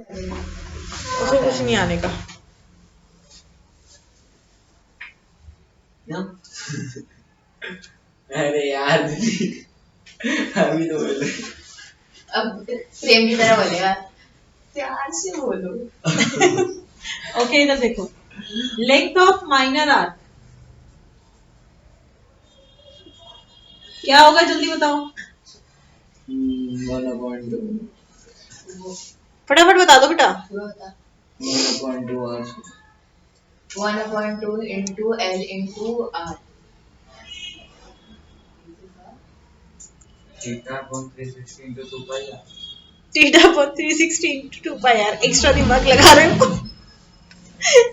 उसको कुछ नहीं आने का। अरे यार दीदी अभी तो बोले। अब प्रेम की तरह बोलेगा, प्यार से बोलो। ओके इधर देखो, लेंथ ऑफ माइनर आर्क क्या होगा, जल्दी बताओ। 1/2 फटाफट बता दो बेटा। 1/2 R 1/2 into L into R। Theta upon 360 into 2 pi r। Theta upon 360 into 2 pi r. Extra दिमाग लगा रहे हो।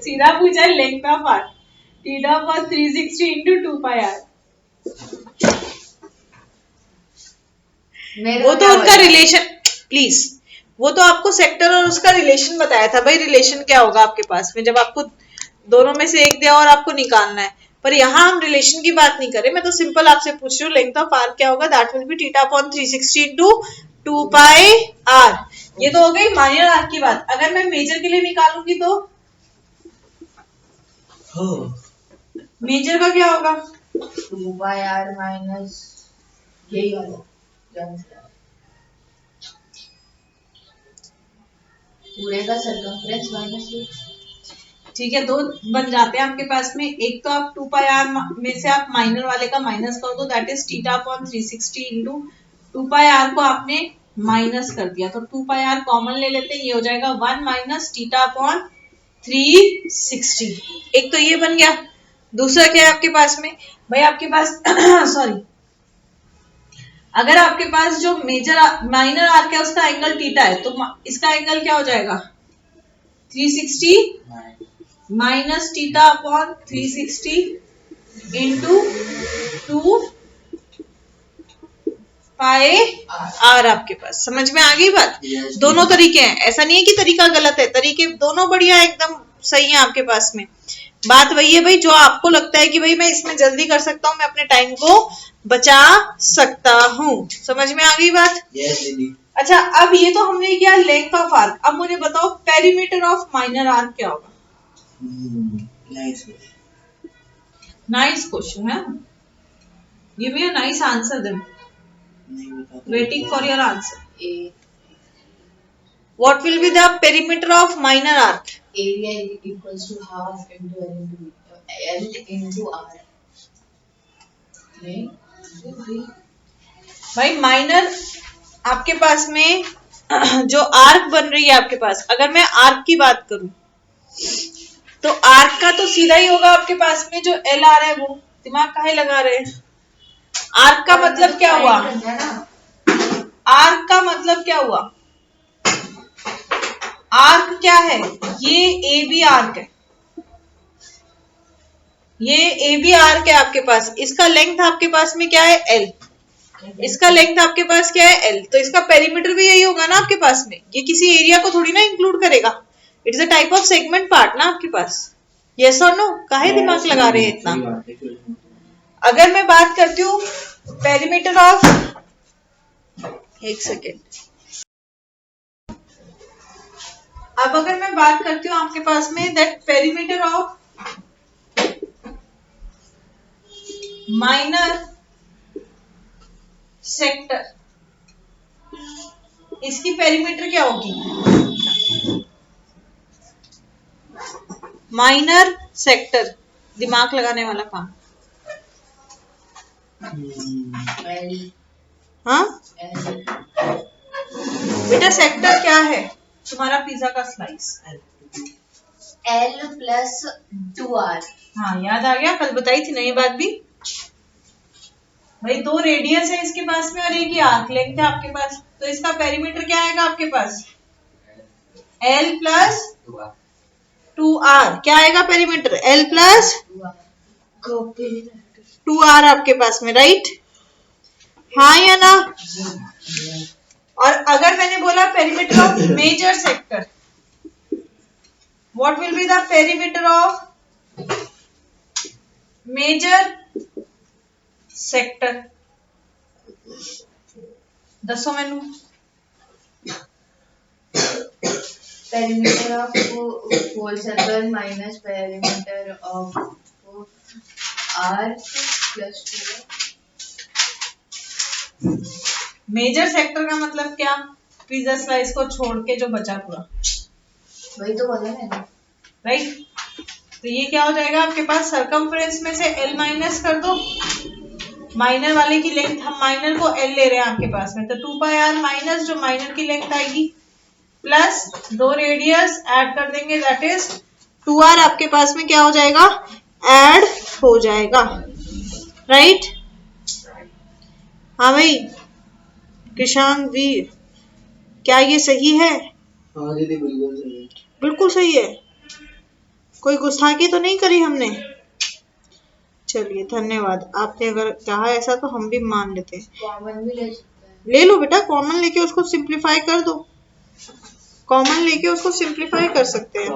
सीधा पूछा है length of arc, theta upon 360 into 2 pi r. वो तो उनका रिलेशन, प्लीज, वो तो आपको सेक्टर और उसका रिलेशन बताया था भाई, रिलेशन क्या होगा आपके पास में जब आपको दोनों में से एक दिया और आपको निकालना है। पर यहाँ हम रिलेशन की बात नहीं करें, मैं तो सिंपल आपसे पूछ रही हूँ लेंथ ऑफ आर्क क्या होगा। That will be theta upon 360 into 2 pi r. ये तो हो गई माइनर आर्क की बात। अगर मैं मेजर के लिए निकालूंगी तो मेजर का क्या होगा? 2 पाई R माइनस यही वाला पूरे का सर्कमफ्रेंस माइनस। ठीक है, दो बन जाते हैं आपके पास में। एक तो आप 2 पाई आर में से आप माइनर वाले का माइनस कर दो, that is theta upon 360 into 2 pi r को आपने माइनस कर दिया तो 2 पाई आर कॉमन ले लेते हैं, ये हो जाएगा 1 माइनस थीटा अपॉन 360। एक तो ये बन गया। दूसरा क्या है आपके पास में भाई, आपके पास सॉरी, अगर आपके पास जो मेजर माइनर आर्क है उसका एंगल थीटा है तो इसका एंगल क्या हो जाएगा 360 minus theta upon 360 into 2 pi r. आपके पास समझ में आ गई बात? दोनों तरीके हैं, ऐसा नहीं है कि तरीका गलत है, तरीके दोनों बढ़िया एकदम सही है आपके पास में। बात वही है भाई, जो आपको लगता है कि भाई मैं इसमें जल्दी कर सकता हूँ, मैं अपने टाइम को बचा सकता हूँ। समझ में आ गई बात? अच्छा, अब ये तो हमने किया लेंथ ऑफ आर्क। अब मुझे बताओ पेरीमीटर ऑफ माइनर आर्क क्या होगा? नाइस क्वेश्चन है, give me a nice answer then. Waiting for your answer. What will be the perimeter of minor arc? Area equals to half into L into R। नहीं भाई minor आपके पास में जो arc बन रही है आपके पास, अगर मैं आर्क की बात करूं तो आर्क का तो सीधा ही होगा आपके पास में जो एल आ रहा है वो। दिमाग काहे लगा रहे हैं? आर्क का मतलब क्या हुआ? आर्क का मतलब क्या हुआ? आर्क क्या है? ये ए बी आर्क है, ये ए बी आर्क है आपके पास। इसका लेंथ आपके पास में क्या है? एल। इसका लेंथ आपके पास क्या है? एल। तो इसका पेरीमीटर भी यही होगा ना आपके पास में। ये किसी एरिया को थोड़ी ना इंक्लूड करेगा, it is a type of segment part ना आपके पास। यस और नो? काहे दिमाग लगा रहे हैं इतना? अगर मैं बात करती हूँ पेरीमीटर ऑफ, एक सेकेंड, अब अगर मैं बात करती हूँ आपके पास में that perimeter of minor sector, इसकी पेरीमीटर क्या होगी? माइनर सेक्टर, दिमाग लगाने वाला काम। हाँ बेटा, सेक्टर क्या है तुम्हारा पिज्जा का स्लाइस? L plus 2R। हाँ याद आ गया, कल बताई थी ना ये बात भी। भाई दो रेडियस है इसके पास में और एक ही आर्क लेंथ है आपके पास, तो इसका पेरीमीटर क्या आएगा आपके पास? L plus 2R। क्या आएगा पेरीमीटर? L प्लस 2R आपके पास में, राइट? हाँ या ना? और अगर मैंने बोला perimeter of major sector, what will be the perimeter of major sector? दसो मैनू। perimeter of whole circle minus perimeter of R plus 2। Major sector का मतलब क्या? पिज्जा स्लाइस को छोड़ के जो बचा पूरा, वही तो बोला मैंने, राइट। तो ये क्या हो जाएगा आपके पास, सरकमफ्रेंस में से L माइनस कर दो, माइनर वाले की लेंथ, हम माइनर को L ले रहे हैं आपके पास में, तो 2 पाई r माइनस जो माइनर की लेंथ आएगी प्लस 2 रेडियस ऐड कर देंगे, दैट इज 2r आपके पास में क्या हो जाएगा, ऐड हो जाएगा, राइट। हाँ भाई किशांग वीर, क्या ये सही है? हाँ दीदी बिल्कुल सही है। बिल्कुल सही है, कोई गुस्ताखी तो नहीं करी हमने। चलिए धन्यवाद, आपने अगर कहा ऐसा तो हम भी मान लेते हैं। कॉमन भी ले सकते हैं। ले लो बेटा, कॉमन लेके उसको सिंप्लीफाई कर दो, कॉमन लेके उसको सिंप्लीफाई कर सकते हैं।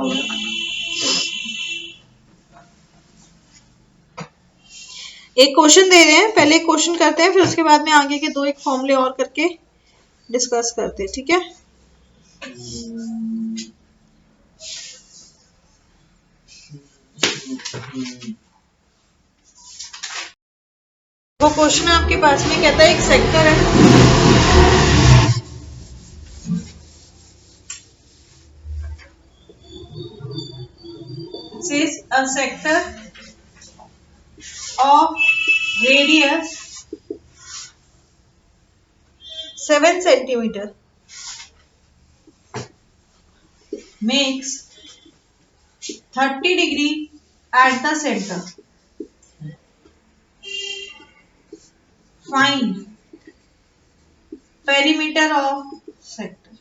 एक क्वेश्चन दे रहे हैं, पहले एक क्वेश्चन करते हैं, फिर उसके बाद में आगे के 2 एक फॉर्मूले और करके डिस्कस करते हैं, ठीक है। वो क्वेश्चन आपके पास में कहता है एक सेक्टर है, says a sector of radius 7 centimeter makes 30 degree at the center. Find perimeter of sector.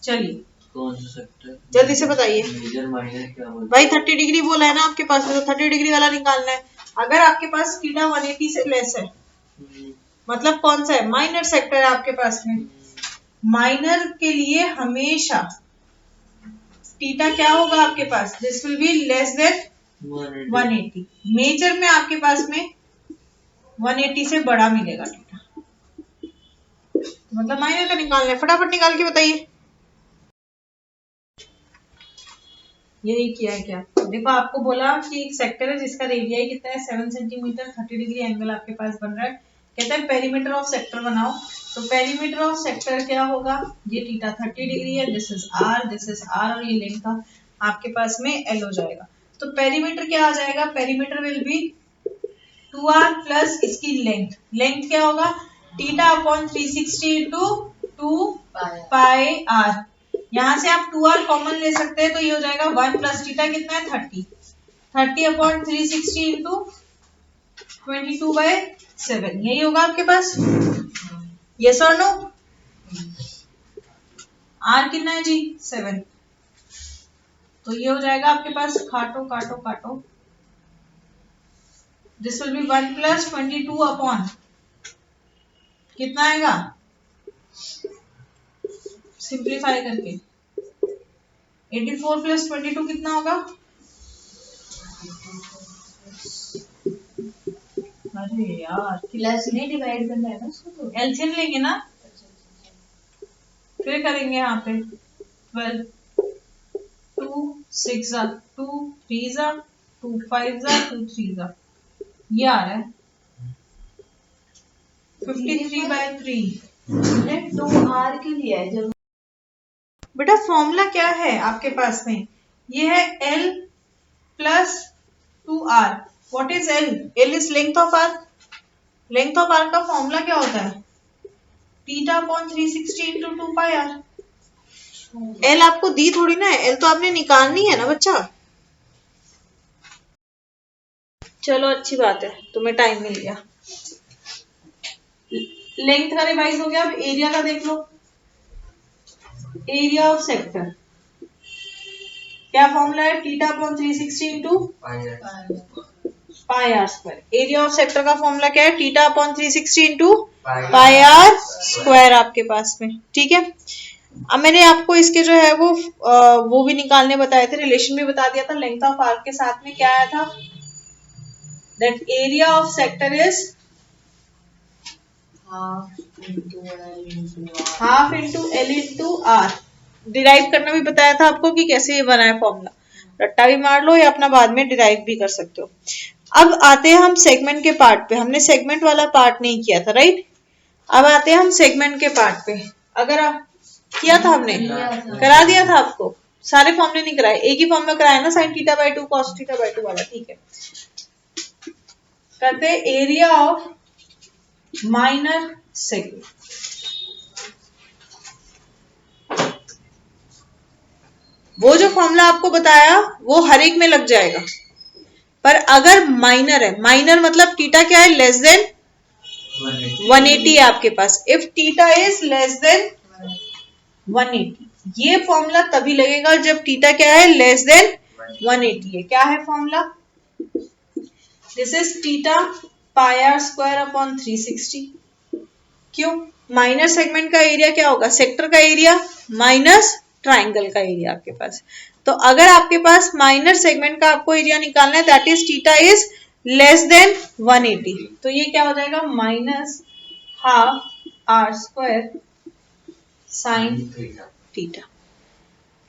चलिए कौन सा सेक्टर? जल्दी से बताइए मेजर माइनर क्या बोलते भाई। 30 डिग्री बोला है ना आपके पास में, तो 30 डिग्री वाला निकालना है। अगर आपके पास थीटा 180 से लेस है, मतलब कौन सा है, माइनर सेक्टर है आपके पास में। माइनर के लिए हमेशा थीटा क्या होगा आपके पास, this will be less than 180। Major में आपके पास में 180 से बड़ा मिलेगा थीटा, मतलब माइनर का निकालना है। फटाफट निकाल के बताइए। यही किया है क्या? देखो आपको बोला कि एक सेक्टर है जिसका रेडियाई कितना है 7 सेंटीमीटर, 30 डिग्री एंगल आपके पास बन रहा है। कहता है पेरीमीटर ऑफ सेक्टर बनाओ, तो पेरीमीटर ऑफ सेक्टर क्या होगा, ये थीटा 30 डिग्री है, दिस इज आर और ये लेंथ का आपके पास में एल हो जाएगा। तो पेरीमीटर क्या आ जाएगा, perimeter will be 2r plus इसकी लेंथ, लेंथ क्या होगा, theta upon 360 into 2 pi r. यहाँ से आप 2r कॉमन ले सकते हैं, तो ये हो जाएगा 1 प्लस थीटा कितना है 30 अपॉन 360 इंटू 22/7, यही होगा आपके पास। यस और नो? r कितना है जी 7, तो ये हो जाएगा आपके पास, काटो काटो काटो, this will B 1 plus 22 upon कितना आएगा, सिंप्लीफाई करके 84 प्लस 22 कितना होगा, अरे यार प्लस नहीं डिवाइड करना है ना उसको, तो एलसीएम लेंगे ना, फिर करेंगे यहाँ पे 12 2 6 2 3 2 5 2 3 ये आ रहा है 53/3। तो आर के लिए है जब बेटा फॉर्मूला क्या है आपके पास में, ये है L plus 2r। What is L? L is length of r। Length of r का फॉर्मूला क्या होता है, theta upon 360 into 2 pi r। L आपको दी थोड़ी ना है, L तो आपने निकालनी है ना बच्चा। चलो अच्छी बात है, तुम्हें टाइम मिल गया। लेंथ का रिवाइज हो गया, अब एरिया का देख लो। एरिया ऑफ सेक्टर क्या फॉर्मूला है, theta upon 360 into pi r square. Area of sector का फॉर्मूला क्या है, theta upon 360 into pi r square आपके पास में, ठीक है। अब मैंने आपको इसके जो है वो भी निकालने बताए थे, रिलेशन भी बता दिया था। लेंथ ऑफ आर्क के साथ में क्या आया था, that area of sector is half into l into r. Derive करना भी बताया था आपको कि कैसे ये बना है फॉर्मूला, रट्टा भी मार लो या अपना बाद में डिराइव भी कर सकते हो। अब आते हैं हम सेगमेंट के पार्ट पे, हमने सेगमेंट वाला पार्ट नहीं किया था, राइट। अब आते हैं हम सेगमेंट के पार्ट पे। अगर किया था हमने, करा दिया था आपको, सारे फॉर्मूले नहीं कराए, एक ही फॉर्मूला कराया ना, sine theta by 2 cos theta by 2 वाला, ठीक है। करते एरिया ऑफ माइनर सेगमेंट। वो जो फॉर्मूला आपको बताया वो हर एक में लग जाएगा, पर अगर माइनर है, माइनर मतलब थीटा क्या है, लेस देन 180 है आपके पास। If theta is less than 180, ये फॉर्मूला तभी लगेगा जब थीटा क्या है, लेस देन 180 है। क्या है formula, this is theta pi r square upon 360। क्यों, माइनर सेगमेंट का एरिया क्या होगा, सेक्टर का एरिया माइनस ट्राइंगल का एरिया आपके पास। तो अगर आपके पास माइनर सेगमेंट का आपको एरिया निकालना है, that is theta is less than 180, तो ये क्या हो जाएगा, minus half r square sine theta.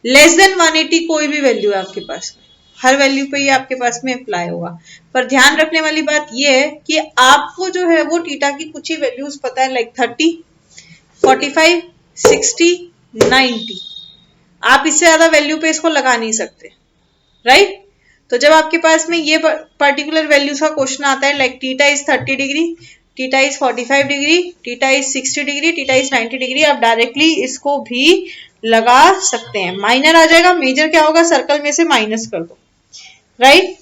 Less than 180 कोई भी वैल्यू है आपके पास में, हर वैल्यू पे ये आपके पास में अप्लाई होगा। पर ध्यान रखने वाली बात ये है कि आपको जो है वो थीटा की कुछ ही वैल्यूज पता है, लाइक 30, 45, 60, 90। आप इससे ज्यादा वैल्यू पे इसको लगा नहीं सकते, राइट। तो जब आपके पास में ये पर्टिकुलर वैल्यूज का क्वेश्चन आता है, like theta is 30 degree, theta is 45 degree, theta is 60 degree, theta is 90 degree, आप डायरेक्टली इसको भी लगा सकते हैं। माइनर आ जाएगा, मेजर क्या होगा, सर्कल में से माइनस कर दो, राइट।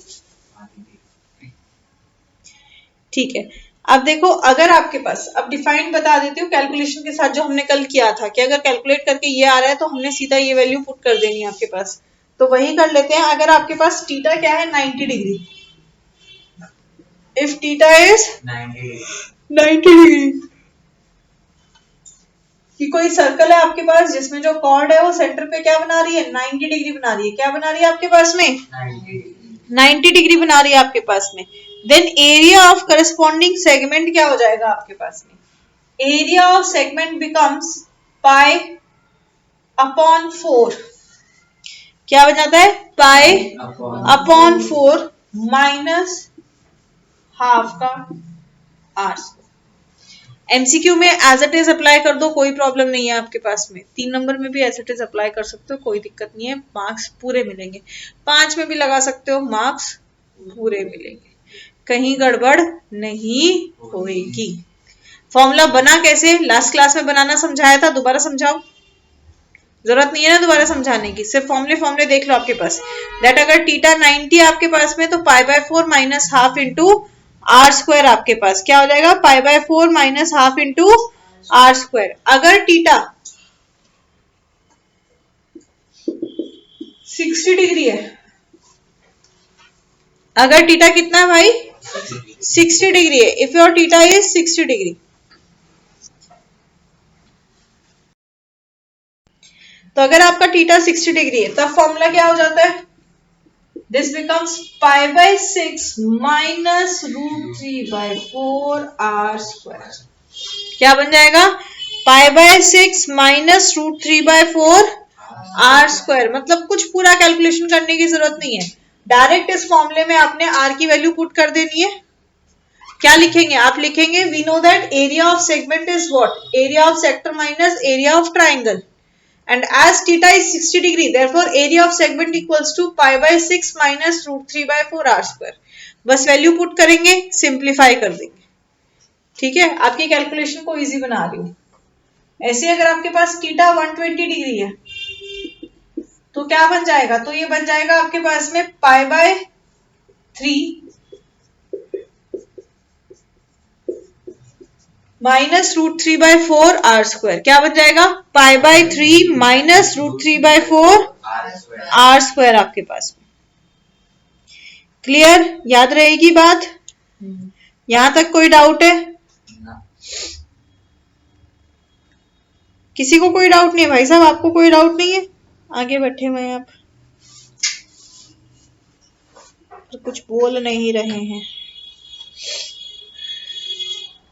ठीक है, अब देखो, अगर आपके पास, अब डिफाइंड बता देती हूँ कैलकुलेशन के साथ, जो हमने कल किया था कि अगर कैलकुलेट करके ये आ रहा है तो हमने सीधा ये वैल्यू पुट कर देनी है आपके पास। तो वही कर लेते हैं। अगर आपके पास थीटा क्या है, 90 degree, if theta is 90 degree, कि कोई सर्कल है आपके पास जिसमें जो कॉर्ड है वो सेंटर पे क्या बना रही है, 90 डिग्री बना रही है। क्या बना रही है आपके पास में, 90 डिग्री बना रही है आपके पास में। Then area of corresponding segment क्या हो जाएगा आपके पास में, area of segment becomes pi upon 4। क्या बन जाता है, पाई अपॉन 4 माइनस हाफ का आर। एमसीक्यू में एज इट इज अप्लाई कर दो, कोई प्रॉब्लम नहीं है आपके पास में। 3 नंबर में भी एज इट इज अप्लाई कर सकते हो, कोई दिक्कत नहीं है, मार्क्स पूरे मिलेंगे। 5 में भी लगा सकते हो, मार्क्स पूरे मिलेंगे, कहीं गड़बड़ नहीं होएगी। फॉर्मूला बना कैसे, लास्ट क्लास में बनाना समझाया था, दोबारा समझाओ, जरूरत नहीं है ना दोबारा समझाने की, सिर्फ फॉर्मूले देख लो आपके पास। दैट अगर थीटा 90 आपके पास में, तो pi by 4 minus half into r square आपके पास क्या हो जाएगा, pi by 4 minus half into r square. अगर थीटा 60 डिग्री है, अगर थीटा कितना है भाई, 60 डिग्री है, if your theta is 60 degree, तो अगर आपका थीटा 60 डिग्री है तब फॉर्मूला क्या हो जाता है, this becomes pi by 6 minus root 3 by 4 r square. क्या बन जाएगा, pi by 6 minus root 3 by 4 r square. मतलब कुछ पूरा कैलकुलेशन करने की जरूरत नहीं है, डायरेक्ट इस फॉर्मूले में आपने आर की वैल्यू पुट कर देनी है। क्या लिखेंगे, आप लिखेंगे we know that area of segment is what, area of sector minus area of triangle, and as theta is 60 degree, therefore area of segment equals to pi by 6 minus root 3 by 4 r square। बस value put करेंगे, simplify कर देंगे, ठीक है। आपकी calculation को easy बना रही हूं। ऐसे अगर आपके पास थीटा 120 डिग्री है तो क्या बन जाएगा, तो ये बन जाएगा आपके पास में pi by 3 minus root 3 by 4 r square. क्या बन जाएगा, pi by 3 minus root 3 by 4 r square आपके पास में। क्लियर, याद रहेगी बात, यहां तक कोई डाउट है, किसी को कोई डाउट नहीं है भाई साहब, आपको कोई डाउट नहीं है, आगे बैठे हुए हैं आप, तो कुछ बोल नहीं रहे हैं।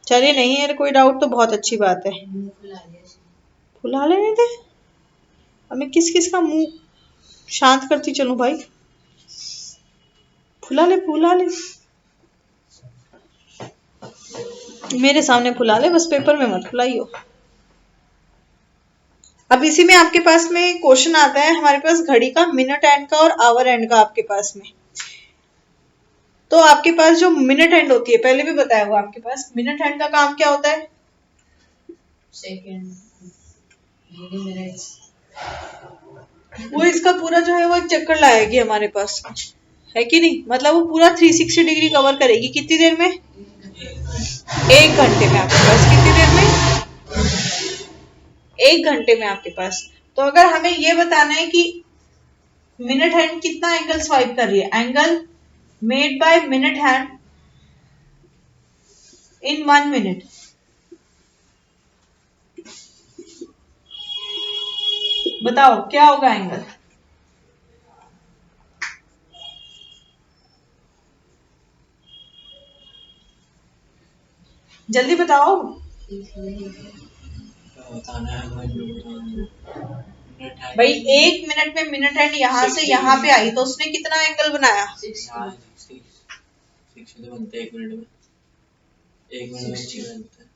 चलिए नहीं है कोई डाउट तो बहुत अच्छी बात है। मुंह फुला लिया इसने। फुला लेने दे, अब मैं किस किस का मुंह शांत करती चलूं भाई। फुला ले फुला ले, मेरे सामने फुला ले, बस पेपर में मत फुलाइयो। अब इसी में आपके पास में क्वेश्चन आता है हमारे पास घड़ी का, मिनट एंड का और आवर एंड का आपके पास में। तो आपके पास जो मिनट हैंड होती है, पहले भी बताया हुआ आपके पास, मिनट हैंड का काम क्या होता है? Second, minutes. वो इसका पूरा जो है वो एक चक्कर लाएगी हमारे पास, है कि नहीं? मतलब वो पूरा 360 डिग्री कवर करेगी। कितनी देर में? 1 घंटे में आपके पास। कितनी देर में? 1 घंटे में आपके पास। तो अगर हमें ये बताना है कि मिनट हैंड कितना एंगल स्वाइप कर रही है, angle made by minute hand in 1 minute, बताओ क्या होगा एंगल? जल्दी बताओ। भाई 1 मिनट में मिनट हैंड यहाँ से यहाँ पे आई तो उसने कितना एंगल बनाया? 60 बनते हैं 1 मिनट में। 1 मिनट में 60 बनते हैं।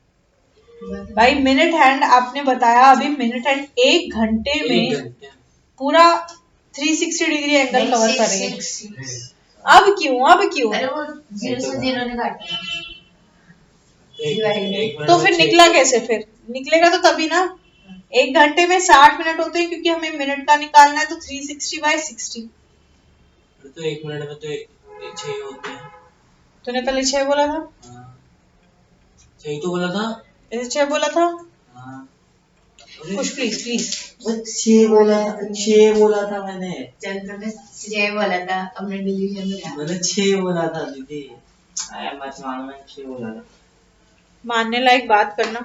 भाई मिनट हैंड आपने बताया अभी, मिनट हैंड 1 घंटे में पूरा 360 डिग्री एंगल कवर करेंगे। अब क्यों? अब क्यों? अरे वो 0 से 0 ने काटा। तो फिर निकला कैसे? फिर निकलेगा तो तभी ना। 1 घंटे में 60 मिनट होते हैं, क्योंकि हमें मिनट का निकालना है, तो 360/60। तो 1 मिनट में तो 6 होते हैं। तूने पहले 6 बोला था। 6 तो बोला था। ऐसे 6 बोला था। हाँ। कुछ प्लीज प्लीज। 6 बोला था, 6 बोला था मैंने। चंद्र ने 6 बोला था, अपने डिलीजन में मैंने 6 बोला था दीदी। आया मत मानो, मैंने 6 बोला था। मानने लायक बात करना।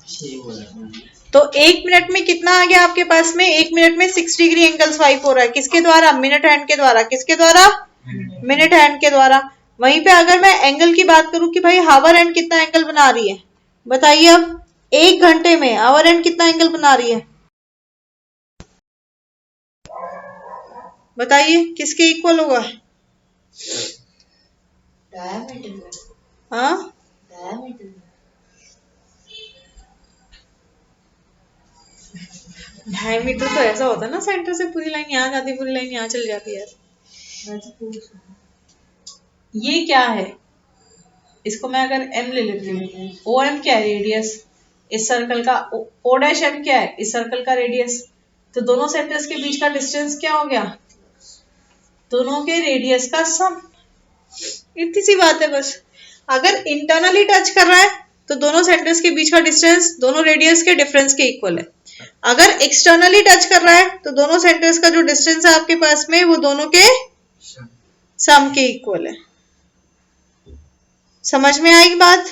6 बोला था मैंने। तो 1 मिनट में कितना आ गया आपके पास में? 1 मिनट में 6 डिग्री एंगल स्वाइप हो रहा है। किसके द्वारा? मिनट हैंड के द्वारा। किसके द्वारा? मिनट हैंड के द्वारा। वहीं पे अगर मैं एंगल की बात करूं कि भाई हावर हैंड कितना एंगल बना रही है, बताइए अब 1 घंटे में हावर हैंड कितना एंगल बना रही है? बताइए किसके इक्वल होगा? डायमीटर। हाँ, डायमीटर। डायमीटर तो ऐसा होता है ना, सेंटर से पूरी लाइन यहाँ जाती है, पूरी लाइन यहाँ चली जाती है। ये क्या है? इसको मैं अगर m ले लेती हूँ, ओ एम क्या है? रेडियस। इस सर्कल का ओ डैश एम क्या है? इस सर्कल का रेडियस। तो दोनों सेंटर्स के बीच का डिस्टेंस क्या हो गया? दोनों के रेडियस का सम। इतनी सी बात है बस। अगर इंटरनली टच कर रहा है तो दोनों सेंटर्स के बीच का डिस्टेंस दोनों रेडियस के डिफरेंस के इक्वल है। अगर एक्सटर्नली टच कर रहा है तो दोनों सेंटर्स का जो डिस्टेंस है आपके पास में, वो दोनों के सम के इक्वल है। समझ में आएगी बात?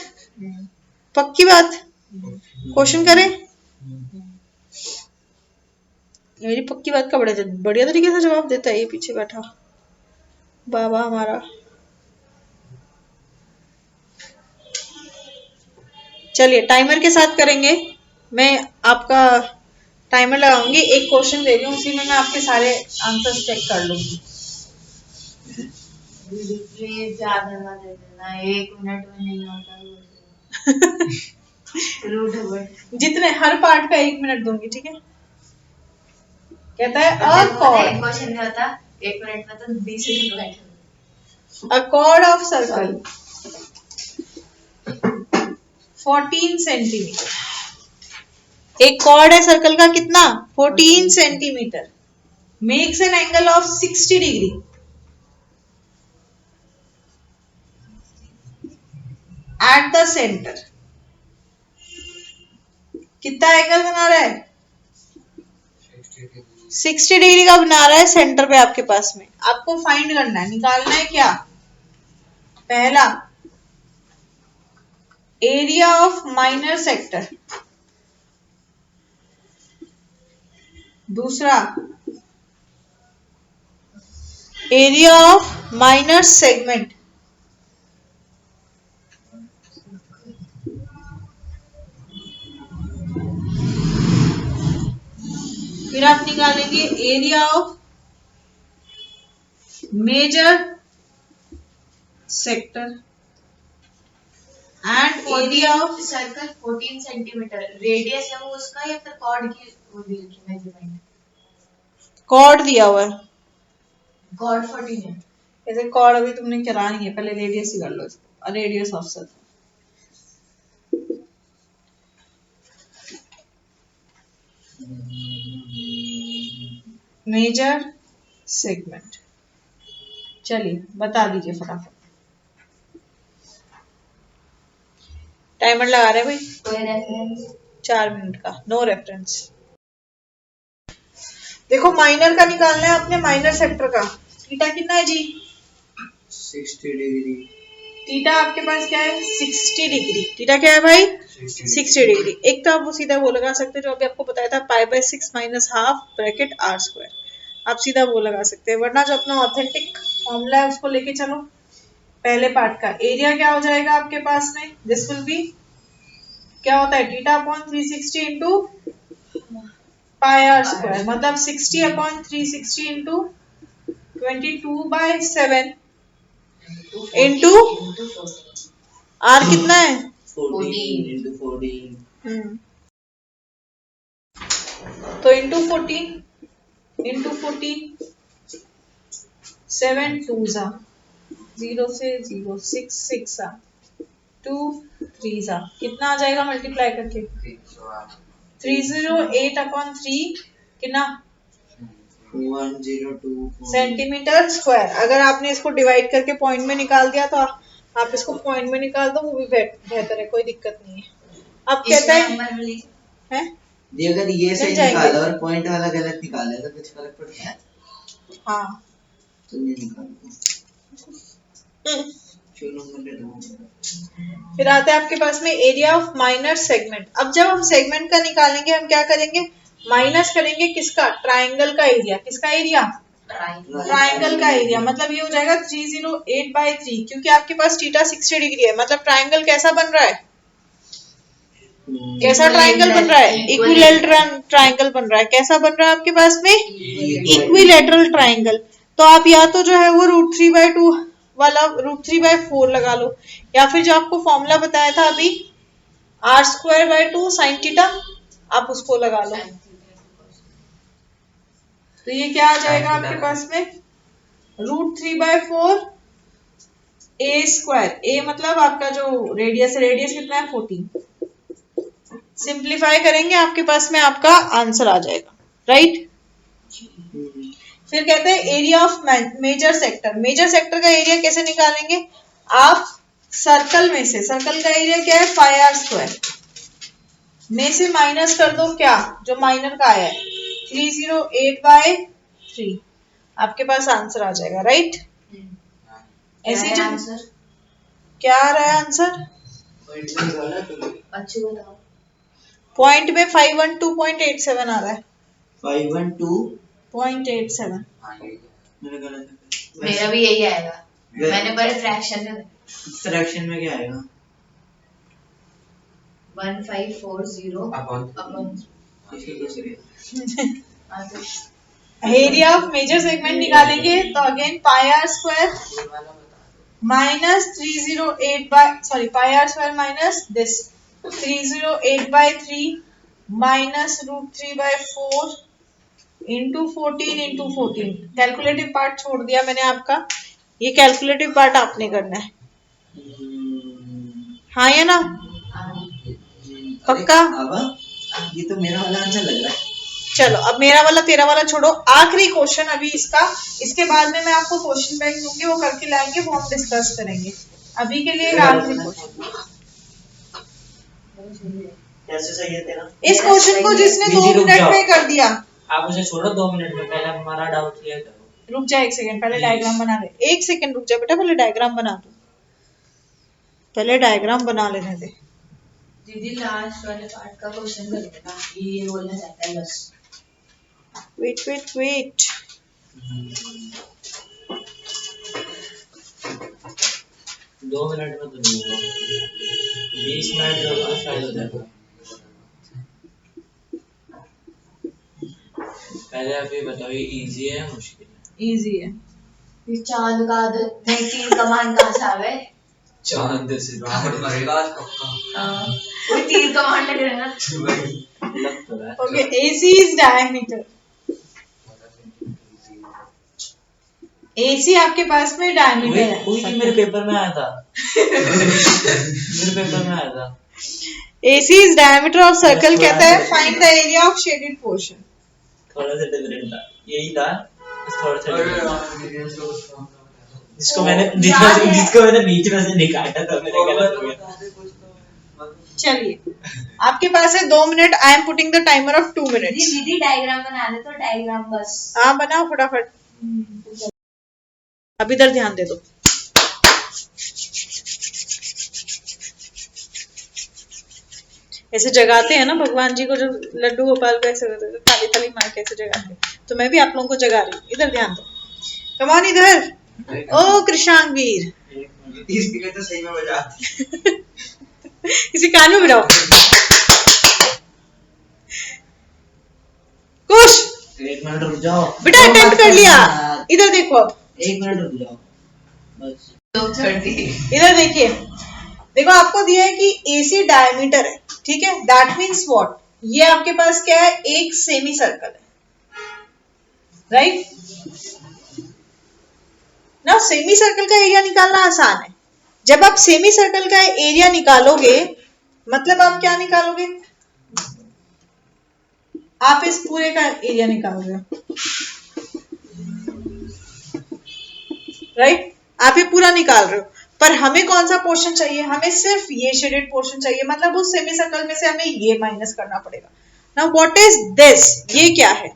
पक्की बात? क्वेश्चन करें? मेरी पक्की बात का बढ़िया तरीके से जवाब देता है ये पीछे बैठा बाबा हमारा। चलिए टाइमर के साथ करेंगे। मैं आपका टाइमर लगाऊंगी, एक क्वेश्चन दे रही हूँ, उसी में मैं आपके सारे आंसर्स चेक कर लूंगी। ज्यादा ना दे देना, 1 मिनट में नहीं होता। जितने हर पार्ट का 1 मिनट दूंगी, ठीक है? कहता है अ कॉर्ड। क्वेश्चन क्या होता? 1 मिनट में तो 20 सेकंड बैठे। अ कॉर्ड ऑफ सर्कल 14 सेंटीमीटर। एक कॉर्ड है सर्कल का, कितना? 14 centimetre. Makes an angle of 60 degree at the centre. कितना एंगल बना रहा है? 60 डिग्री का बना रहा है सेंटर पे आपके पास में। आपको फाइंड करना है, निकालना है क्या? पहला, एरिया ऑफ माइनर सेक्टर। दूसरा, एरिया ऑफ माइनर सेगमेंट। फिर आप निकालेंगे area of major sector and area of circle 14 centimetre radius है वो उसका, या फिर कॉर्ड की वो दी की मेजरमेंट? कॉर्ड दिया हुआ है। कॉर्ड 14 है। ऐसे कॉर्ड अभी तुमने करा नहीं है, पहले रेडियस ही कर लो इसको, radius of circle. Major segment, चलिए बता दीजिए फटाफट। टाइमर लगा रहे हैं भाई, कोई रेफरेंस? 4 मिनट का, नो रेफरेंस। देखो माइनर का निकालना है अपने, माइनर सेक्टर का। थीटा कितना है जी? 60 डिग्री। थीटा आपके पास क्या है? 60 डिग्री। थीटा क्या है भाई? 60 डिग्री। एक तो आप वो सीधा वो लगा सकते हैं जो अभी आपको बताया था, π/6 माइनस हाफ ब्रैकेट r²। आप सीधा वो लगा सकते हैं, वरना जो अपना ऑथेंटिक फॉर्मूला है उसको लेके चलो। पहले पार्ट का एरिया क्या हो जाएगा आपके पास में? दिस विल बी, क्या होता है, थीटा अपॉन 360 इंटू πr², मतलब 60 अपॉन 360 इंटू 22/7 इंटू आर कितना है? 14 इंटू 14। तो इंटू 14 7 2 जा 0 से 0 6 6 जा 2 3 जा कितना आ जाएगा मल्टीप्लाई करके? 308 अपॉन 3 कितना? 102 सेंटीमीटर स्क्वायर। अगर आपने इसको डिवाइड करके पॉइंट में निकाल दिया तो आप इसको पॉइंट में निकाल दो, वो भी बेहतर है, कोई दिक्कत नहीं है। अब कहता है अगर ये सही निकाला और पॉइंट वाला गलत निकाले तो कुछ फर्क पड़ता है? हाँ तो ये निकालो। फिर आता है आपके पास में एरिया ऑफ माइनर सेगमेंट। अब जब हम सेगमेंट का निकालेंगे हम क्या करेंगे? माइनस करेंगे किसका? ट्राइंगल का एरिया। किसका एरिया? ट्राइंगल का एरिया। मतलब ये हो जाएगा 308/3, क्योंकि आपके पास थीटा 60 डिग्री है। मतलब ट्राइंगल कैसा बन रहा है? कैसा ट्राइंगल बन रहा है? इक्विलेटरल ट्राइंगल बन रहा है। कैसा बन रहा है आपके पास में? Equilateral triangle. तो आप या तो जो है वो √3/2 वाला √3/4 लगा लो, या फिर जो आपको फॉर्मूला बताया था अभी r²/2 sin थीटा, आप उसको लगा लो। तो ये क्या आ जाएगा आपके पास में? √3/4 a²। a मतलब आपका जो रेडियस है, रेडियस कितना है? 14। सिंप्लीफाई करेंगे आपके पास में आपका आंसर आ जाएगा, राइट। फिर कहते हैं area of major sector. Major sector का एरिया कैसे निकालेंगे? आप सर्कल में से, सर्कल का एरिया क्या है? πr² में से माइनस कर दो क्या? जो माइनर का आया है 308/3, आपके पास आंसर आ जाएगा, राइट। ऐसे आंसर क्या आ रहा है आंसर? अच्छी बताओ। पॉइंट में 512.87 आ रहा है। 512.87। मेरा भी यही आएगा। मैंने पहले फ्रैक्शन में क्या आएगा? 1540 upon area of major sector निकालेंगे तो again πr² minus 308 minus this 308/3 minus √3/4 into 14 calculative part छोड़ दिया मैंने आपका, ये कैलकुलेटिव पार्ट आपने करना है। हाँ या ना? पक्का? ये तो मेरा वाला आंसर लग रहा है। चलो अब मेरा वाला तेरा वाला छोड़ो, आखिरी क्वेश्चन अभी इसका, इसके बाद में मैं आपको क्वेश्चन बैंक दूंगी, वो करके लाएंगे, वो हम डिस्कस करेंगे। अभी के लिए आखिरी क्वेश्चन। कैसे सही है तेरा? इस क्वेश्चन को जिसने 2 मिनट में कर दिया, आप उसे छोड़ो 2 मिनट में, पहले हमारा डाउट क्लियर करो। रुक जा 1 सेकंड, पहले डायग्राम बना ले। 1 सेकंड रुक जा बेटा, पहले डायग्राम बना दो, पहले डायग्राम बना लेने दे। दीदी लास्ट वाले पार्ट का क्वेश्चन कर देना, ये बोलना चाहता है बस। वेट 2 मिनट में तो नहीं होगा, 20 मिनट जो शायद हो जाएगा। पहले आप ये बताओ, ये इजी है या मुश्किल है? इजी है। ये चांद का नहीं, तीर कमान कहाँ से आ गए? चांद से मरेगा आज पक्का। वो तीर कमान लग रहा है ना। लग तो रहा है। Okay, AC is diameter. AC आपके पास में डायमीटर है। वही मेरे पेपर में आया था। मेरे पेपर में आया था। AC is diameter of circle कहता है find the area of shaded portion। थोड़ा सा डिफरेंट था, यही था, थोड़ा सा अरे different था। यार, मेरे से उसका जिसको मैंने याद है। जिसको मैंने बीच में से निकाला था, मैंने गलत हो गया। चलिए, आपके पास है 2 minute. I am putting the timer of 2 minutes. दीदी डायग्राम बना दे, तो डायग्राम बस। हाँ बनाओ फटाफट। अब इधर ध्यान दे दो। ऐसे जगाते हैं ना भगवान जी को, जो लड्डू गोपाल को ऐसे ताली ताली मार के ऐसे जगाते हैं, तो मैं भी आप लोगों को जगा रही हूँ। इधर ध्यान दो, कमान इधर। ओ कृषांग वीर, इसके तो सही में मजा आती इसी कान में बिठाओ। खुश 1 मिनट रुक जाओ बेटा, अटेम्प्ट कर लिया। इधर देखो, अब 1 मिनट रुक जाओ बस। 2:30। इधर देखिए, देखो आपको दिया है कि AC डायमीटर है, ठीक है। दैट मीन्स व्हाट, ये आपके पास क्या है, एक सेमी सर्कल है, राइट ना। सेमी सर्कल का एरिया निकालना आसान है। जब आप सेमी सर्कल का एरिया निकालोगे, मतलब आप क्या निकालोगे, आप इस पूरे का एरिया निकालोगे, राइट। आप ये पूरा निकाल रहे हो, पर हमें कौन सा पोर्शन चाहिए, हमें सिर्फ ये शेडेड पोर्शन चाहिए। मतलब उस सेमी सर्कल में से हमें ये माइनस करना पड़ेगा। नाउ व्हाट इज दिस, ये क्या है।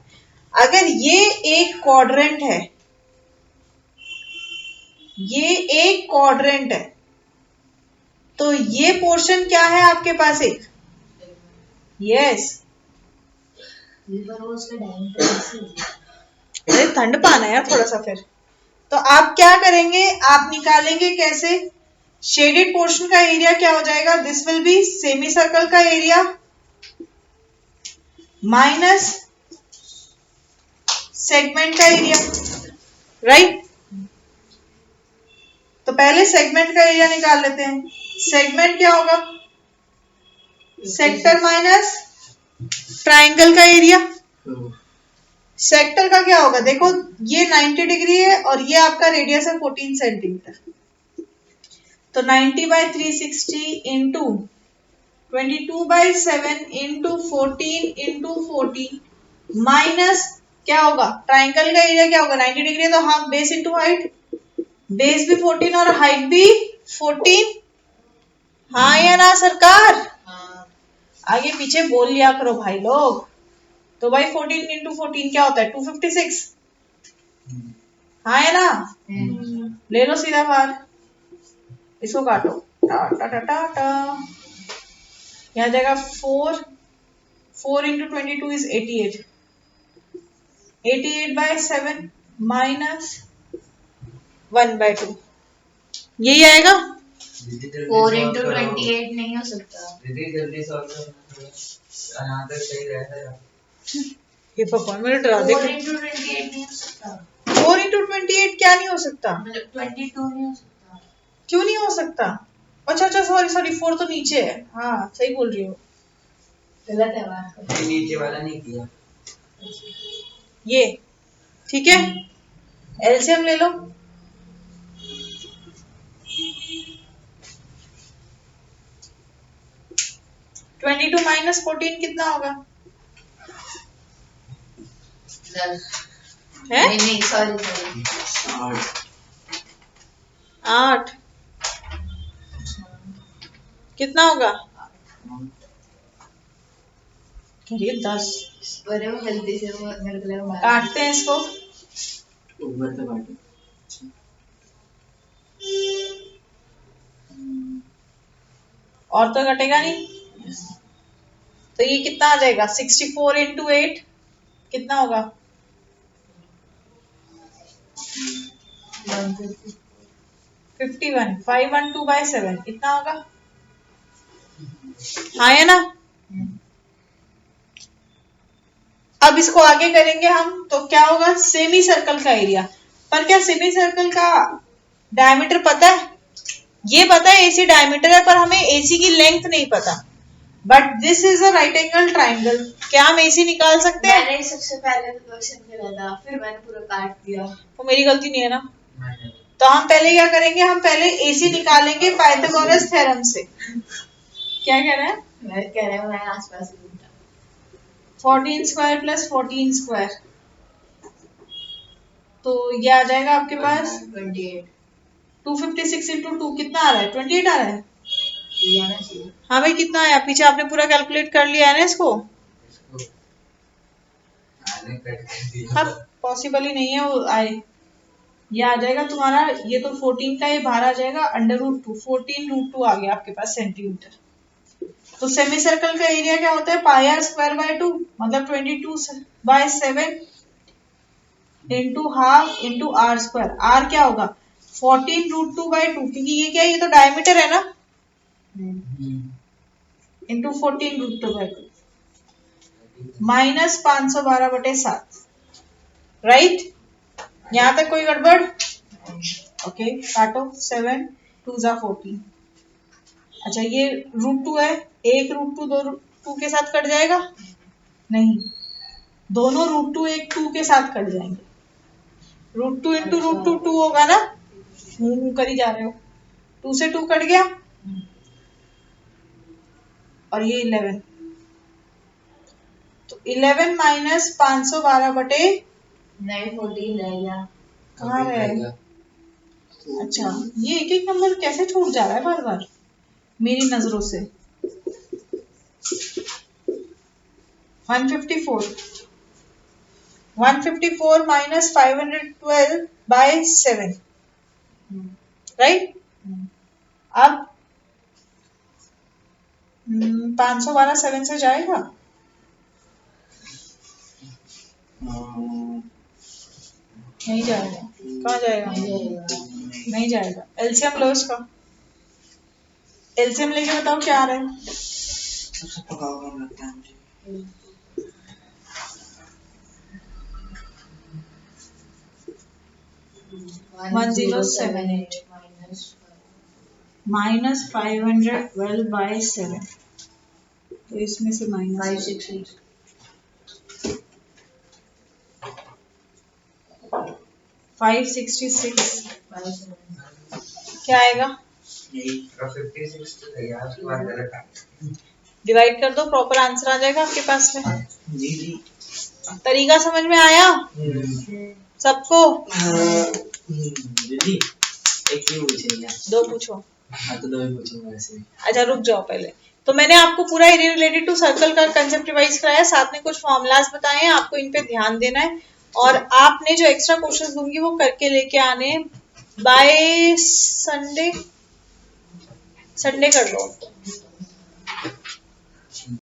अगर ये एक क्वाड्रेंट है, ये एक क्वाड्रेंट है, तो ये पोर्शन क्या है आपके पास, एक। यस, उसका डायमीटर अरे ठंड पाना यार थोड़ा सा। फिर तो आप क्या करेंगे, आप निकालेंगे कैसे, शेडेड पोर्शन का एरिया क्या हो जाएगा, this will B semi circle का एरिया माइनस सेगमेंट का एरिया, राइट। तो पहले सेगमेंट का एरिया निकाल लेते हैं। सेगमेंट क्या होगा, सेक्टर माइनस ट्राइंगल का एरिया। सेक्टर का क्या होगा, देखो ये 90 डिग्री है और ये आपका रेडियस है 14 सेंटीमीटर। तो 90/360 इंटू 22/7 इंटू 14 इंटू 14 माइनस क्या होगा, ट्राइंगल का एरिया क्या होगा, 90 डिग्री है तो half base into height, base भी 14 और हाइट भी 14। हाँ या ना सरकार, आगे पीछे बोल लिया करो भाई लोग। तो भाई 14 इंटू 14 क्या होता है, 256। हाँ या ना, ले लो सीधा बाहर, इसको काटो, टा टा टा टा टा, यहाँ जाएगा 4 इंटू 22 इज 88, 88/7 माइनस 1/2, यही आएगा। 4 इंटू 28 नहीं हो सकता। दीदी जल्दी सॉल्व करो, यहाँ तक सही रहता है। ये भगवान मेरे डरा दे। 4 इंटू 28 नहीं हो सकता। 4 इंटू 28 क्या नहीं हो सकता, मतलब 22 नहीं हो सकता। क्यों नहीं हो सकता। अच्छा अच्छा, सॉरी सॉरी, 4 तो नीचे है। हाँ सही बोल रही हो, गलत है बात। नीचे वाला नहीं किया। ये ठीक है। एलसीएम ले लो, ट्वेंटी टू माइनस 14 कितना होगा, 10 है नहीं नहीं, सॉरी 8 कितना होगा, करिए 10। अरे वो गलती से वो मेरे को लगा काटते हैं इसको, ऊपर से काटो। और तो कटेगा नहीं। तो ये कितना आ जाएगा, 64 इंटू 8 कितना होगा, 51, 512/7 इतना होगा। हाँ है ना। अब इसको आगे करेंगे हम तो क्या होगा, सेमी सर्कल का एरिया। पर क्या सेमी सर्कल का डायमीटर पता है? ये पता है एसी डायमीटर है, पर हमें एसी की लेंथ नहीं पता। But this is a right angle triangle, क्या हम एसी निकाल सकते हैं? मैंने सबसे पहले क्वेश्चन करा था, फिर मैंने पूरा काट दिया। वो मेरी गलती नहीं है ना। तो हम पहले क्या करेंगे, हम पहले एसी निकालेंगे पाइथागोरस थ्योरम से। क्या कह रहे हैं? मैं कह रहा हूँ मैं आसपास ही घूमता। 14 स्क्वायर प्लस 14 स्क्वायर, तो ये आ जाएगा आपके पास 28 256 इंटू 2 कितना आ रहा है? 28 आ रहा है। ये आना चाहिए। हाँ भाई कितना आया? पीछे आपने पूरा कैलकुलेट कर लिया है ना इसको? इसको आने कट कर दिया। अब पॉसिबल ही नहीं है वो आए। ये आ जाएगा तुम्हारा, ये तो 14 का ये बाहर आ जाएगा, √2 14 √2 आ गया आपके पास सेंटीमीटर। तो सेमी सर्कल का एरिया क्या होता है? पाई आर स्क्वायर बाय 2, मतलब 22/7 into half into r square. R क्या होगा? 14 √2/2, क्योंकि ये क्या है, ये तो डायमीटर है ना, इंटू 14 √2/2 माइनस 512/7। राइट, यहां तक कोई गड़बड़? ओके काटो, 7 2 जा 14। अच्छा ये √2 है, एक √2 दो √2 के साथ कट जाएगा? नहीं, दोनों √2 एक 2 के साथ कट जाएंगे। √2 इंटू √2 2 होगा ना, मुंह कर ही जा रहे हो। 2 से 2 कट गया, और ये 11, तो 11 माइनस 512 नहीं 14 रह गया। कहाँ है? अच्छा ये एक एक नंबर कैसे छूट जा रहा है बार बार मेरी नजरों से। 154 माइनस 512/7, राइट। अब 512 7 से जाएगा? नहीं जाएगा। कहाँ जाएगा? नहीं जाएगा। एलसीएम लो इसका, एलसीएम लेके बताओ क्या आ रहा है। सबसे पका हुआ लगता है मुझे। -1078 माइनस 512/7, तो इसमें से माइनस 566 566 क्या आएगा? यही 56 तो है यार, उसके बाद गलत आ गया। डिवाइड कर दो, प्रॉपर आंसर आ जाएगा आपके पास में। जी जी। तरीका समझ में आया सबको? दीदी एक ही पूछेंगे। 2 पूछो। हाँ तो 2 ही पूछूंगा वैसे भी। अच्छा रुक जाओ पहले। तो मैंने आपको पूरा एरिया रिलेटेड टू सर्कल का कंसेप्ट रिवाइज कराया, साथ में कुछ फॉर्मूलाज बताए हैं, आपको इन पे ध्यान देना है। और आपने जो एक्स्ट्रा क्वेश्चंस दूंगी वो करके लेके आने बाय संडे। संडे कर लो,